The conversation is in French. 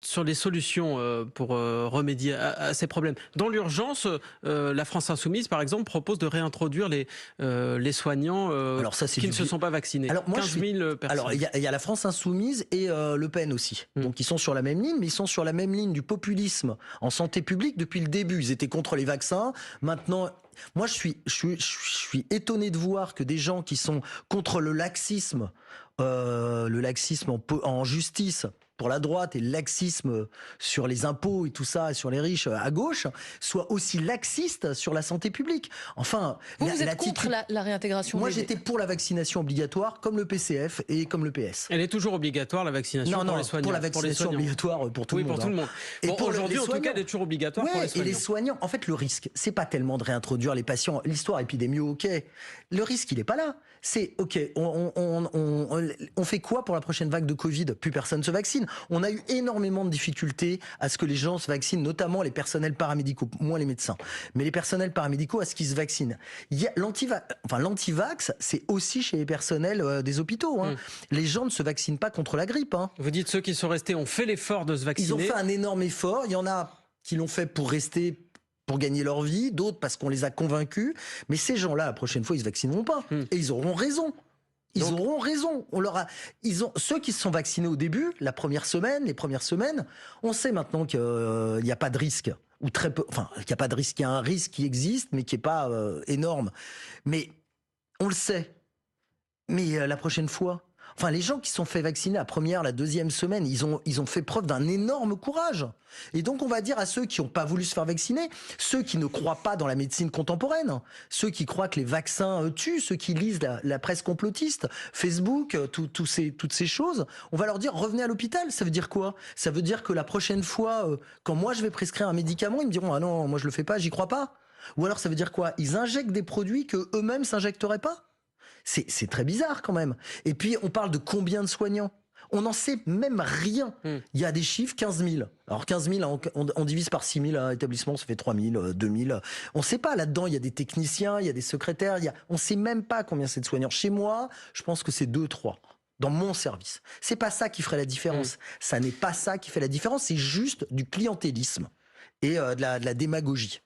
sur les solutions pour remédier à ces problèmes. Dans l'urgence, la France Insoumise, par exemple, propose de réintroduire les soignants Alors ça, c'est qui du ne se sont pas vaccinés. Alors moi, 15 000 personnes. Alors il y a la France Insoumise et Le Pen aussi. Donc ils sont sur la même ligne, mais ils sont sur la même ligne du populisme en santé publique depuis le début. Ils étaient contre les vaccins. Maintenant, moi, je suis étonné de voir que des gens qui sont contre le laxisme en justice pour la droite et le laxisme sur les impôts et tout ça, sur les riches à gauche, soient aussi laxistes sur la santé publique. Enfin, vous êtes contre la réintégration? Moi, j'étais pour la vaccination obligatoire, comme le PCF et comme le PS. Elle est toujours obligatoire, la vaccination pour les soignants. Pour la vaccination obligatoire pour tout le monde. Oui, pour tout le monde. Et bon, aujourd'hui, en tout cas, elle est toujours obligatoire pour les soignants. Et les soignants, en fait, le risque, c'est pas tellement de réintroduire les patients. L'histoire épidémio, ok. Le risque, il est pas là. C'est, ok, on fait quoi pour la prochaine vague de Covid? Plus personne se vaccine. On a eu énormément de difficultés à ce que les gens se vaccinent, notamment les personnels paramédicaux, moins les médecins. Mais les personnels paramédicaux, à ce qu'ils se vaccinent. L'antivax, c'est aussi chez les personnels des hôpitaux. Les gens ne se vaccinent pas contre la grippe. Vous dites ceux qui sont restés ont fait l'effort de se vacciner. Ils ont fait un énorme effort. Il y en a qui l'ont fait pour rester, pour gagner leur vie, d'autres parce qu'on les a convaincus. Mais ces gens-là, la prochaine fois, ils se vaccineront pas. Et ils auront raison. Auront raison. Ceux qui se sont vaccinés au début, les premières semaines, on sait maintenant qu'il n'y a pas de risque. Ou très peu, enfin, il n'y a pas de risque. Il y a un risque qui existe, mais qui n'est pas énorme. Mais on le sait. Mais la prochaine fois, enfin, les gens qui sont fait vacciner la première, la deuxième semaine, ils ont fait preuve d'un énorme courage. Et donc, on va dire à ceux qui n'ont pas voulu se faire vacciner, ceux qui ne croient pas dans la médecine contemporaine, ceux qui croient que les vaccins tuent, ceux qui lisent la presse complotiste, Facebook, toutes ces choses, on va leur dire revenez à l'hôpital. Ça veut dire quoi? Ça veut dire que la prochaine fois, quand moi je vais prescrire un médicament, ils me diront ah non, moi je le fais pas, j'y crois pas. Ou alors ça veut dire quoi? Ils injectent des produits que eux-mêmes s'injecteraient pas. C'est très bizarre quand même. Et puis, on parle de combien de soignants? On n'en sait même rien. Il y a des chiffres, 15 000. Alors 15 000, on divise par 6 000 établissements, ça fait 3 000, 2 000. On ne sait pas, là-dedans, il y a des techniciens, il y a des secrétaires, on ne sait même pas combien c'est de soignants. Chez moi, je pense que c'est 2, 3. Dans mon service. C'est pas ça qui ferait la différence. Ça n'est pas ça qui fait la différence, c'est juste du clientélisme et de la démagogie.